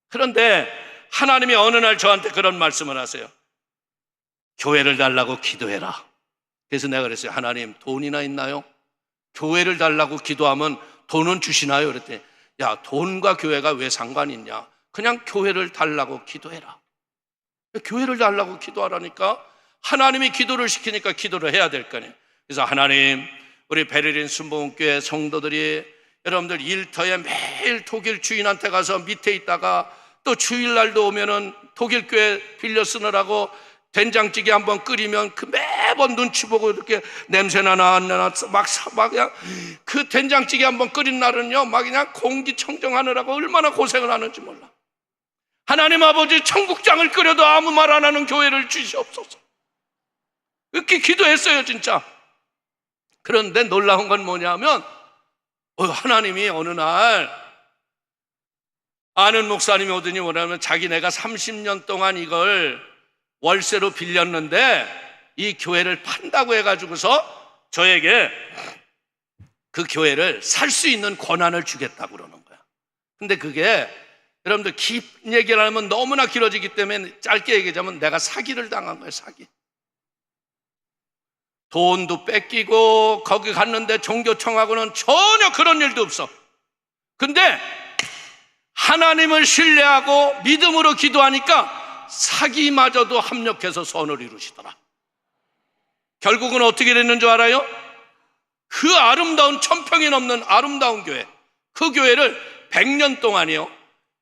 [SPEAKER 2] 그런데 하나님이 어느 날 저한테 그런 말씀을 하세요. 교회를 달라고 기도해라. 그래서 내가 그랬어요. 하나님, 돈이나 있나요? 교회를 달라고 기도하면 돈은 주시나요? 그랬더니 야, 돈과 교회가 왜 상관이 있냐? 그냥 교회를 달라고 기도해라. 교회를 달라고 기도하라니까 하나님이 기도를 시키니까 기도를 해야 될 거네요. 그래서 하나님, 우리 베를린 순복음교회 성도들이 여러분들 일터에 매일 독일 주인한테 가서 밑에 있다가 또 주일날도 오면은 독일 교회 빌려 쓰느라고 된장찌개 한번 끓이면 그 매번 눈치 보고 이렇게 냄새나나 안 나나 막 그냥 그 된장찌개 한번 끓인 날은요 막 그냥 공기청정하느라고 얼마나 고생을 하는지 몰라. 하나님 아버지, 청국장을 끓여도 아무 말 안 하는 교회를 주시옵소서. 이렇게 기도했어요 진짜. 그런데 놀라운 건 뭐냐면 하나님이 어느 날 아는 목사님이 오더니 뭐냐면 자기네가 30년 동안 이걸 월세로 빌렸는데 이 교회를 판다고 해가지고서 저에게 그 교회를 살 수 있는 권한을 주겠다고 그러는 거야. 근데 그게 여러분들 긴 얘기를 하면 너무나 길어지기 때문에 짧게 얘기하자면 내가 사기를 당한 거예요. 사기. 돈도 뺏기고 거기 갔는데 종교청하고는 전혀 그런 일도 없어. 근데 하나님을 신뢰하고 믿음으로 기도하니까 사기마저도 합력해서 선을 이루시더라. 결국은 어떻게 됐는 줄 알아요? 그 아름다운 1000평이 넘는 아름다운 교회, 그 교회를 100년 동안이요,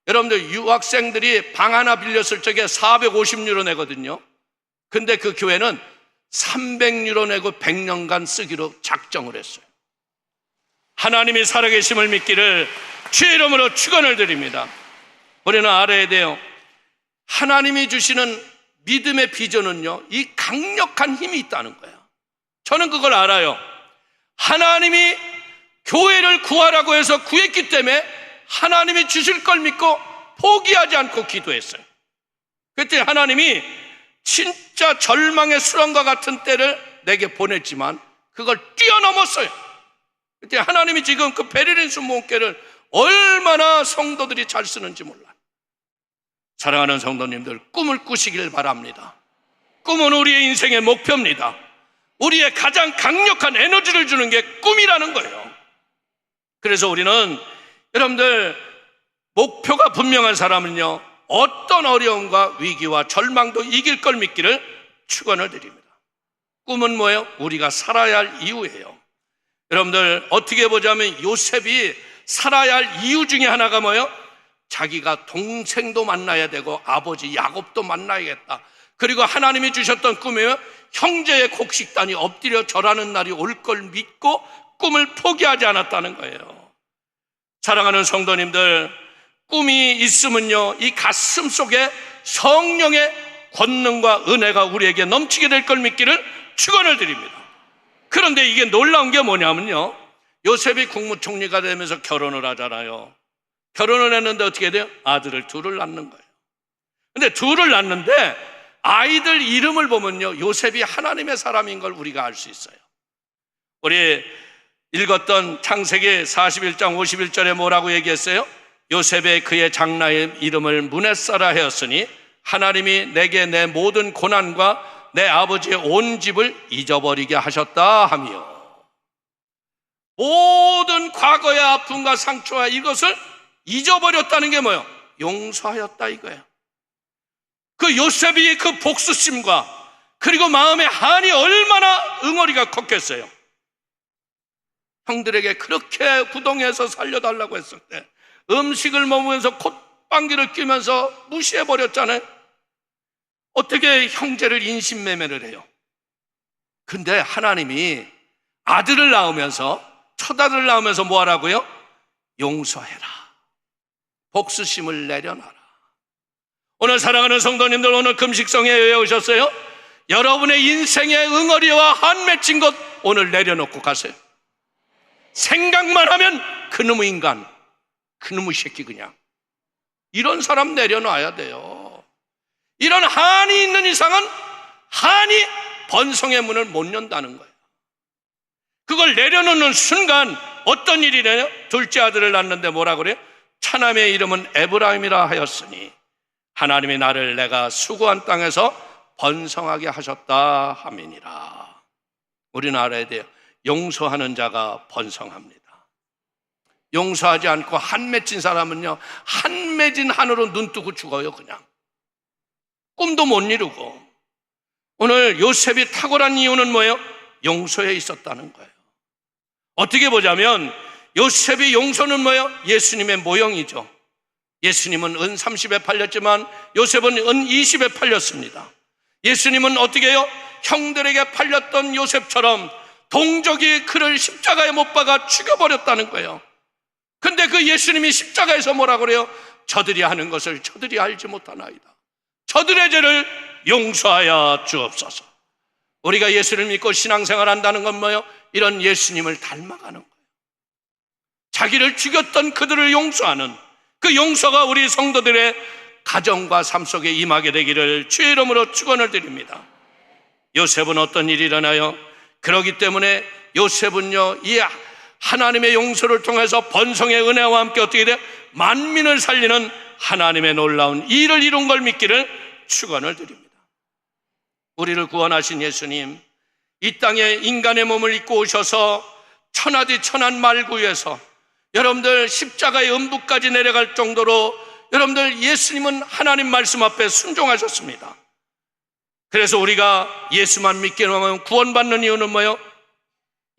[SPEAKER 2] 여러분들 유학생들이 방 하나 빌렸을 적에 450유로 내거든요. 근데 그 교회는 300유로 내고 100년간 쓰기로 작정을 했어요. 하나님이 살아계심을 믿기를 주의 이름으로 축원을 드립니다. 우리는 알아야 돼요. 하나님이 주시는 믿음의 비전은요, 이 강력한 힘이 있다는 거예요. 저는 그걸 알아요. 하나님이 교회를 구하라고 해서 구했기 때문에 하나님이 주실 걸 믿고 포기하지 않고 기도했어요. 그때 하나님이 진짜 절망의 수렁과 같은 때를 내게 보냈지만 그걸 뛰어넘었어요. 그때 하나님이 지금 그 베를린 순복음교회를 얼마나 성도들이 잘 쓰는지 몰라요. 사랑하는 성도님들, 꿈을 꾸시길 바랍니다. 꿈은 우리의 인생의 목표입니다. 우리의 가장 강력한 에너지를 주는 게 꿈이라는 거예요. 그래서 우리는 여러분들 목표가 분명한 사람은요, 어떤 어려움과 위기와 절망도 이길 걸 믿기를 축원을 드립니다. 꿈은 뭐예요? 우리가 살아야 할 이유예요. 여러분들 어떻게 보자면 요셉이 살아야 할 이유 중에 하나가 뭐예요? 자기가 동생도 만나야 되고 아버지 야곱도 만나야겠다. 그리고 하나님이 주셨던 꿈이에요. 형제의 곡식단이 엎드려 절하는 날이 올 걸 믿고 꿈을 포기하지 않았다는 거예요. 사랑하는 성도님들, 꿈이 있으면요, 이 가슴 속에 성령의 권능과 은혜가 우리에게 넘치게 될 걸 믿기를 축원을 드립니다. 그런데 이게 놀라운 게 뭐냐면요, 요셉이 국무총리가 되면서 결혼을 하잖아요. 결혼을 했는데 어떻게 돼요? 아들을 둘을 낳는 거예요. 근데 둘을 낳는데 아이들 이름을 보면요, 요셉이 하나님의 사람인 걸 우리가 알 수 있어요. 우리 읽었던 창세기 41장 51절에 뭐라고 얘기했어요? 요셉의 그의 장나의 이름을 문에사라 하였으니 하나님이 내게 내 모든 고난과 내 아버지의 온 집을 잊어버리게 하셨다 하며. 모든 과거의 아픔과 상처와 이것을 잊어버렸다는 게 뭐예요? 용서하였다 이거예요. 그 요셉이 그 복수심과 그리고 마음의 한이 얼마나 응어리가 컸겠어요. 형들에게 그렇게 구덩이에서 살려달라고 했을 때 음식을 먹으면서 콧방귀를 뀌면서 무시해버렸잖아요. 어떻게 형제를 인신매매를 해요? 근데 하나님이 아들을 낳으면서, 첫 아들을 낳으면서 뭐 하라고요? 용서해라, 복수심을 내려놔라. 오늘 사랑하는 성도님들, 오늘 금식성에 왜 오셨어요? 여러분의 인생의 응어리와 한 맺힌 것 오늘 내려놓고 가세요. 생각만 하면 그놈의 인간, 그놈의 새끼, 그냥 이런 사람 내려놔야 돼요. 이런 한이 있는 이상은 한이 번성의 문을 못 연다는 거예요. 그걸 내려놓는 순간 어떤 일이래요? 둘째 아들을 낳는데 뭐라 그래요? 차남의 이름은 에브라임이라 하였으니 하나님이 나를 내가 수고한 땅에서 번성하게 하셨다 함이니라. 우리는 알아야 돼요. 용서하는 자가 번성합니다. 용서하지 않고 한 맺힌 사람은요, 한 맺은 한으로 눈 뜨고 죽어요. 그냥 꿈도 못 이루고. 오늘 요셉이 탁월한 이유는 뭐예요? 용서에 있었다는 거예요. 어떻게 보자면 요셉의 용서는 뭐예요? 예수님의 모형이죠. 예수님은 은 30에 팔렸지만 요셉은 은 20에 팔렸습니다. 예수님은 어떻게 해요? 형들에게 팔렸던 요셉처럼 동족이 그를 십자가에 못 박아 죽여버렸다는 거예요. 근데 그 예수님이 십자가에서 뭐라 그래요? 저들이 하는 것을 저들이 알지 못하나이다. 저들의 죄를 용서하여 주옵소서. 우리가 예수를 믿고 신앙생활 한다는 건 뭐예요? 이런 예수님을 닮아가는 거예요. 자기를 죽였던 그들을 용서하는 그 용서가 우리 성도들의 가정과 삶 속에 임하게 되기를 주의 이름으로 축원을 드립니다. 요셉은 어떤 일이 일어나요? 그렇기 때문에 요셉은요, 이 하나님의 용서를 통해서 번성의 은혜와 함께 어떻게 돼요? 만민을 살리는 하나님의 놀라운 일을 이룬 걸 믿기를 축원을 드립니다. 우리를 구원하신 예수님, 이 땅에 인간의 몸을 입고 오셔서 천하디 천한 말구에서 여러분들 십자가의 음부까지 내려갈 정도로 여러분들 예수님은 하나님 말씀 앞에 순종하셨습니다. 그래서 우리가 예수만 믿게 하면 구원받는 이유는 뭐예요?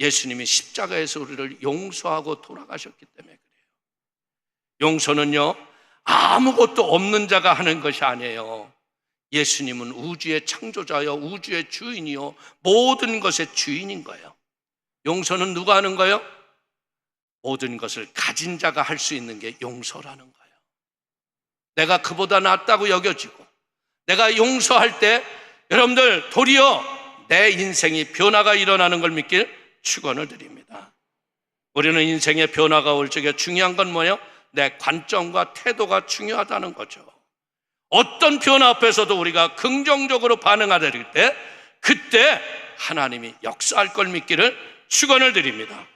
[SPEAKER 2] 예수님이 십자가에서 우리를 용서하고 돌아가셨기 때문에 그래요. 용서는요, 아무것도 없는 자가 하는 것이 아니에요. 예수님은 우주의 창조자요, 우주의 주인이요, 모든 것의 주인인 거예요. 용서는 누가 하는 거예요? 모든 것을 가진 자가 할 수 있는 게 용서라는 거예요. 내가 그보다 낫다고 여겨지고 내가 용서할 때 여러분들 도리어 내 인생이 변화가 일어나는 걸 믿길 축원을 드립니다. 우리는 인생의 변화가 올 적에 중요한 건 뭐예요? 내 관점과 태도가 중요하다는 거죠. 어떤 변화 앞에서도 우리가 긍정적으로 반응하게 될 때 그때 하나님이 역사할 걸 믿기를 축원을 드립니다.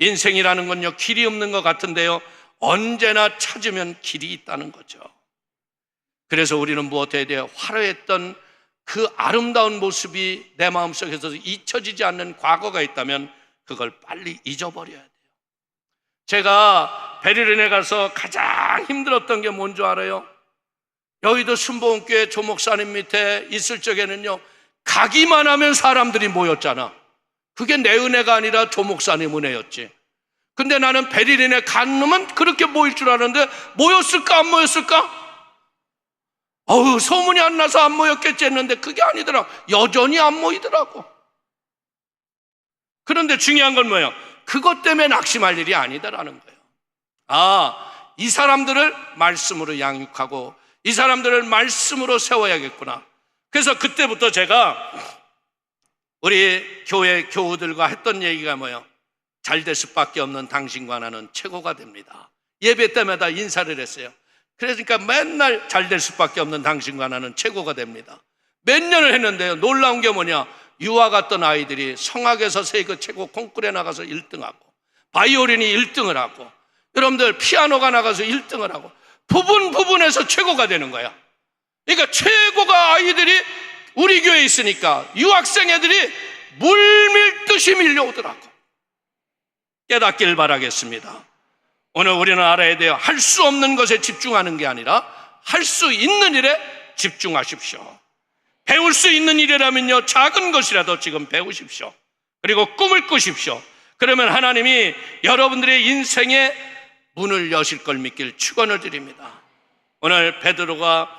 [SPEAKER 2] 인생이라는 건요, 길이 없는 것 같은데요, 언제나 찾으면 길이 있다는 거죠. 그래서 우리는 무엇 해야 돼요? 화려했던 그 아름다운 모습이 내 마음속에서 잊혀지지 않는 과거가 있다면 그걸 빨리 잊어버려야 돼요. 제가 베를린에 가서 가장 힘들었던 게 뭔 줄 알아요? 여의도 순복음교회 조목사님 밑에 있을 적에는요, 가기만 하면 사람들이 모였잖아. 그게 내 은혜가 아니라 조목사님 은혜였지. 근데 나는 베를린에 간 놈은 그렇게 모일 줄 알았는데 모였을까 안 모였을까? 소문이 안 나서 안 모였겠지 했는데 그게 아니더라고. 여전히 안 모이더라고. 그런데 중요한 건 뭐예요? 그것 때문에 낙심할 일이 아니다라는 거예요. 이 사람들을 말씀으로 양육하고 이 사람들을 말씀으로 세워야겠구나. 그래서 그때부터 제가 우리 교회 교우들과 했던 얘기가 뭐예요? 잘 될 수밖에 없는 당신과 나는 최고가 됩니다. 예배 때마다 인사를 했어요. 그러니까 맨날 잘 될 수밖에 없는 당신과 나는 최고가 됩니다. 몇 년을 했는데요, 놀라운 게 뭐냐? 유아 갔던 아이들이 성악에서 세계 최고 콩쿠르에 나가서 1등하고 바이올린이 1등을 하고 여러분들 피아노가 나가서 1등을 하고 부분에서 최고가 되는 거야. 그러니까 최고가 아이들이 우리 교회에 있으니까 유학생 애들이 물밀듯이 밀려오더라고. 깨닫길 바라겠습니다. 오늘 우리는 알아야 돼요. 할 수 없는 것에 집중하는 게 아니라 할 수 있는 일에 집중하십시오. 배울 수 있는 일이라면요, 작은 것이라도 지금 배우십시오. 그리고 꿈을 꾸십시오. 그러면 하나님이 여러분들의 인생의 문을 여실 걸 믿길 축원을 드립니다. 오늘 베드로가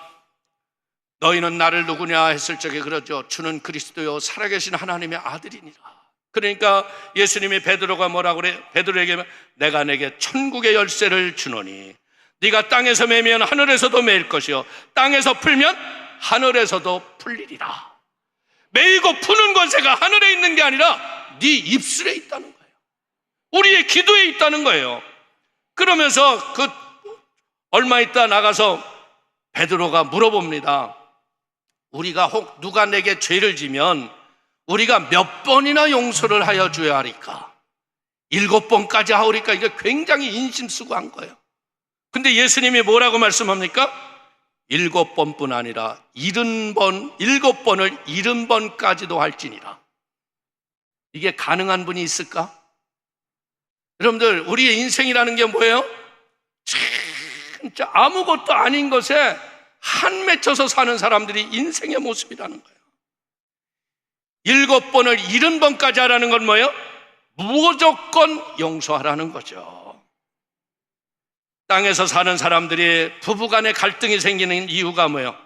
[SPEAKER 2] 너희는 나를 누구냐 했을 적에 그러죠. 주는 그리스도요 살아계신 하나님의 아들이니라. 그러니까 예수님이 베드로가 뭐라고 그래? 베드로에게 내가 내게 천국의 열쇠를 주노니 네가 땅에서 매면 하늘에서도 매일 것이요 땅에서 풀면 하늘에서도 풀리리라. 매이고 푸는 권세가 하늘에 있는 게 아니라 네 입술에 있다는 거예요. 우리의 기도에 있다는 거예요. 그러면서 그 얼마 있다 나가서 베드로가 물어봅니다. 우리가 혹 누가 내게 죄를 지면 우리가 몇 번이나 용서를 하여 줘야 하리까? 7번까지 하오리까? 이게 굉장히 인심쓰고한 거예요. 근데 예수님이 뭐라고 말씀합니까? 7번뿐 아니라 70번, 7번을 70번까지도 할지니라. 이게 가능한 분이 있을까? 여러분들, 우리의 인생이라는 게 뭐예요? 진짜 아무것도 아닌 것에 한 맺혀서 사는 사람들이 인생의 모습이라는 거예요. 7번을 70번까지 하라는 건 뭐예요? 무조건 용서하라는 거죠. 땅에서 사는 사람들이 부부간에 갈등이 생기는 이유가 뭐예요?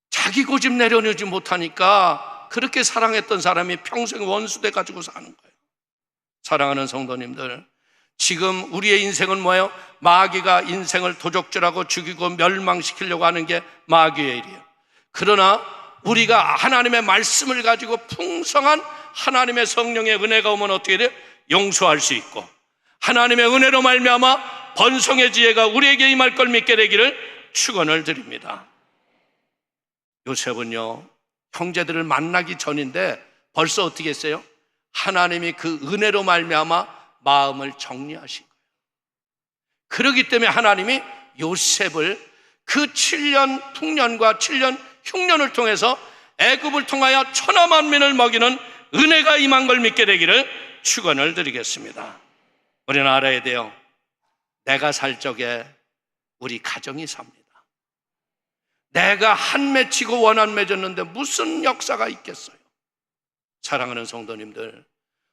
[SPEAKER 2] 자기 고집 내려놓지 못하니까 그렇게 사랑했던 사람이 평생 원수돼 가지고 사는 거예요. 사랑하는 성도님들, 지금 우리의 인생은 뭐예요? 마귀가 인생을 도적질하고 죽이고 멸망시키려고 하는 게 마귀의 일이에요. 그러나 우리가 하나님의 말씀을 가지고 풍성한 하나님의 성령의 은혜가 오면 어떻게 돼요? 용서할 수 있고, 하나님의 은혜로 말미암아 번성의 지혜가 우리에게 임할 걸 믿게 되기를 축원을 드립니다. 요셉은요, 형제들을 만나기 전인데 벌써 어떻게 했어요? 하나님이 그 은혜로 말미암아 마음을 정리하신 거예요. 그렇기 때문에 하나님이 요셉을 그 7년 풍년과 7년 흉년을 통해서 애굽을 통하여 천하 만민을 먹이는 은혜가 임한 걸 믿게 되기를 축원을 드리겠습니다. 우리는 알아야 돼요. 내가 살 적에 우리 가정이 삽니다. 내가 한 맺히고 원 안 맺었는데 무슨 역사가 있겠어요? 사랑하는 성도님들,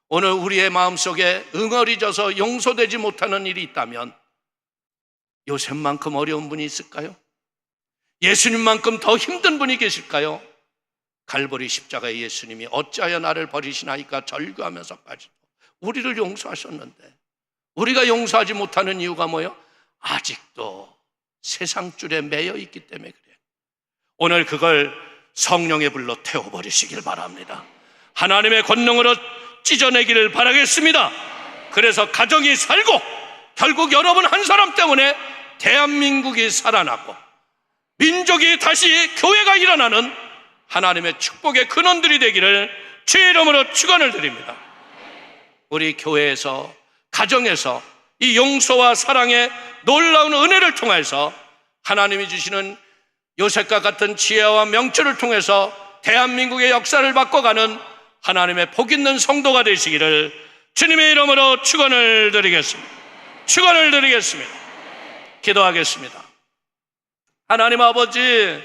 [SPEAKER 2] 오늘 우리의 마음속에 응어리져서 용서되지 못하는 일이 있다면 요셉만큼 어려운 분이 있을까요? 예수님만큼 더 힘든 분이 계실까요? 갈보리 십자가의 예수님이 어찌하여 나를 버리시나이까 절규하면서까지 우리를 용서하셨는데 우리가 용서하지 못하는 이유가 뭐예요? 아직도 세상줄에 매여 있기 때문에 그래요. 오늘 그걸 성령의 불로 태워버리시길 바랍니다. 하나님의 권능으로 찢어내기를 바라겠습니다. 그래서 가정이 살고 결국 여러분 한 사람 때문에 대한민국이 살아나고 민족이 다시 교회가 일어나는 하나님의 축복의 근원들이 되기를 주의 이름으로 축원을 드립니다. 우리 교회에서, 가정에서 이 용서와 사랑의 놀라운 은혜를 통해서 하나님이 주시는 요셉과 같은 지혜와 명철을 통해서 대한민국의 역사를 바꿔가는 하나님의 복 있는 성도가 되시기를 주님의 이름으로 축원을 드리겠습니다. 축원을 드리겠습니다. 기도하겠습니다. 하나님 아버지,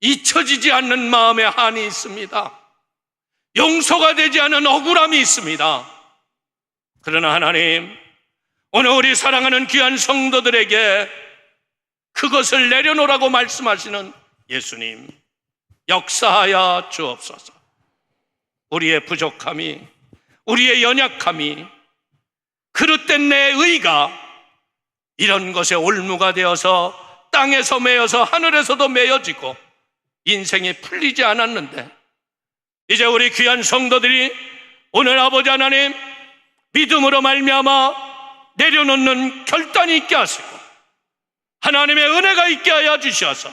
[SPEAKER 2] 잊혀지지 않는 마음의 한이 있습니다. 용서가 되지 않은 억울함이 있습니다. 그러나 하나님, 오늘 우리 사랑하는 귀한 성도들에게 그것을 내려놓으라고 말씀하시는 예수님, 역사하여 주옵소서. 우리의 부족함이, 우리의 연약함이, 그릇된 내 의가 이런 것에 올무가 되어서 땅에서 매여서 하늘에서도 매여지고 인생이 풀리지 않았는데, 이제 우리 귀한 성도들이 오늘 아버지 하나님 믿음으로 말미암아 내려놓는 결단이 있게 하시고 하나님의 은혜가 있게 하여 주셔서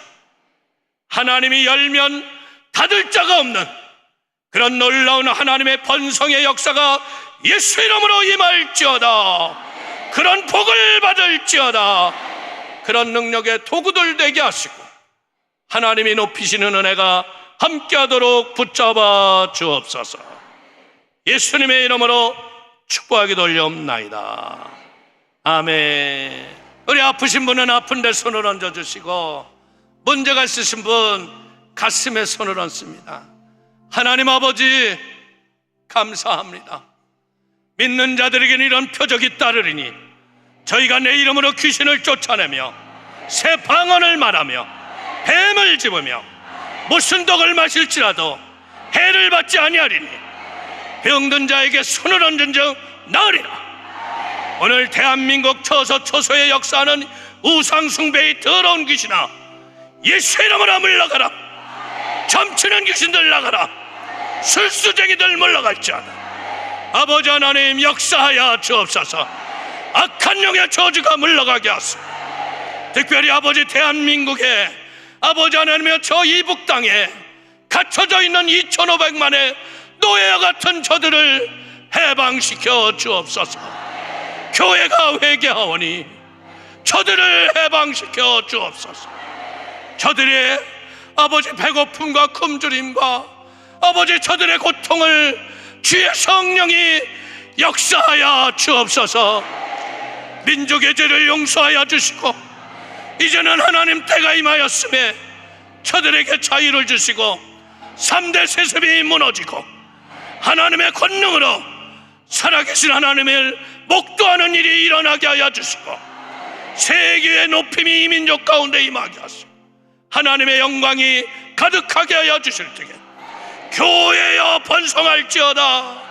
[SPEAKER 2] 하나님이 열면 닫을 자가 없는 그런 놀라운 하나님의 번성의 역사가 예수 이름으로 임할지어다. 그런 복을 받을지어다. 그런 능력의 도구들 되게 하시고 하나님이 높이시는 은혜가 함께하도록 붙잡아 주옵소서. 예수님의 이름으로 축복하게 돌려옵나이다. 아멘. 우리 아프신 분은 아픈 데 손을 얹어주시고, 문제가 있으신 분 가슴에 손을 얹습니다. 하나님 아버지 감사합니다. 믿는 자들에게는 이런 표적이 따르리니 저희가 내 이름으로 귀신을 쫓아내며 새 방언을 말하며 뱀을 집으며 무슨 독을 마실지라도 해를 받지 아니하리니 병든 자에게 손을 얹은 즉 나으리라. 오늘 대한민국 처소에 역사하는 우상숭배의 더러운 귀신아, 예수 이름으로 물러가라. 점치는 귀신들 나가라. 술수쟁이들 물러갈지어다. 아버지 하나님 역사하여 주옵소서. 악한 영의 저주가 물러가게 하소서. 특별히 아버지 대한민국에 아버지 하나님의 저 이북 땅에 갇혀져 있는 2,500만의 노예와 같은 저들을 해방시켜 주옵소서. 교회가 회개하오니 저들을 해방시켜 주옵소서. 저들의 아버지 배고픔과 굶주림과 아버지 저들의 고통을 주의 성령이 역사하여 주옵소서. 민족의 죄를 용서하여 주시고 이제는 하나님 때가 임하였음에 저들에게 자유를 주시고 3대 세습이 무너지고 하나님의 권능으로 살아계신 하나님을 목도하는 일이 일어나게 하여 주시고 세계의 높임이 이 민족 가운데 임하게 하시고 하나님의 영광이 가득하게 하여 주실 때에 교회여 번성할지어다.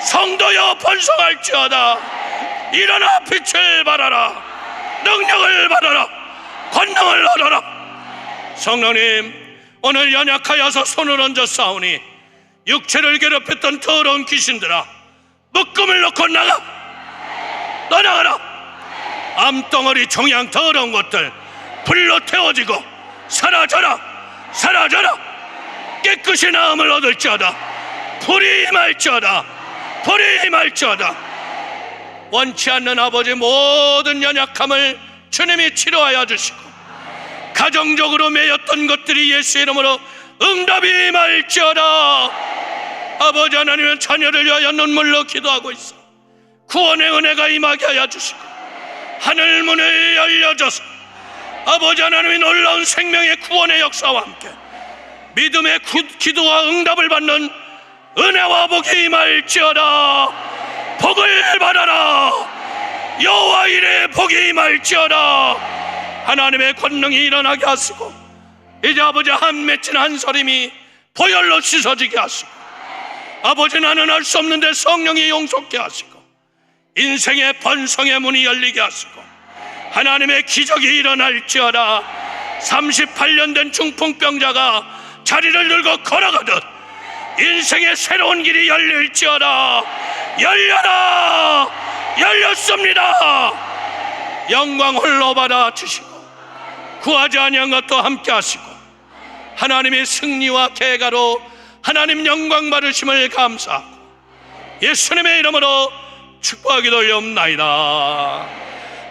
[SPEAKER 2] 성도여 번성할지어다. 일어나 빛을 발하라. 능력을 받아라. 권능을 얻어라. 성령님, 오늘 연약하여서 손을 얹어 싸우니 육체를 괴롭혔던 더러운 귀신들아, 묶음을 놓고 나가. 너 나가라. 암덩어리 종양 더러운 것들 불로 태워지고 사라져라. 사라져라. 깨끗이 나음을 얻을지어다. 불이 임할지어다. 불이 임할지어다. 원치 않는 아버지 모든 연약함을 주님이 치료하여 주시고 가정적으로 매였던 것들이 예수 이름으로 응답이 임할지어다. 아버지 하나님은 자녀를 위하여 눈물로 기도하고 있어 구원의 은혜가 임하게 하여 주시고 하늘 문을 열려줘서 아버지 하나님이 놀라운 생명의 구원의 역사와 함께 믿음의 기도와 응답을 받는 은혜와 복이 임할지어다. 복을 받아라. 여호와 이레의 복이 임할지어다. 하나님의 권능이 일어나게 하시고 이제 아버지 한 맺힌 한 서림이 보혈로 씻어지게 하시고 아버지 나는 알 수 없는데 성령이 용솟게 하시고 인생의 번성의 문이 열리게 하시고 하나님의 기적이 일어날지어다. 38년 된 중풍병자가 자리를 들고 걸어가듯 인생의 새로운 길이 열릴지어다. 열려라. 열렸습니다. 영광 홀로 받아 주시고 구하지 아니한 것도 함께 하시고 하나님의 승리와 계가로 하나님 영광 받으심을 감사하고 예수님의 이름으로 축복하기 돌려옵나이다.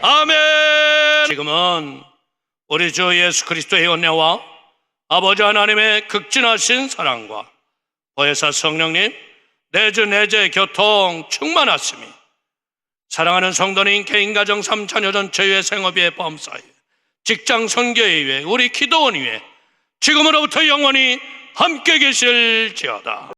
[SPEAKER 2] 아멘. 지금은 우리 주 예수 그리스도의 은혜와 아버지 하나님의 극진하신 사랑과 보혜사 성령님 내주 내재 교통 충만하심이 사랑하는 성도님 개인 가정 삶 자녀 전체의 생업의 범사에 직장 선교의 위에 우리 기도원 위에 지금으로부터 영원히 함께 계실지어다.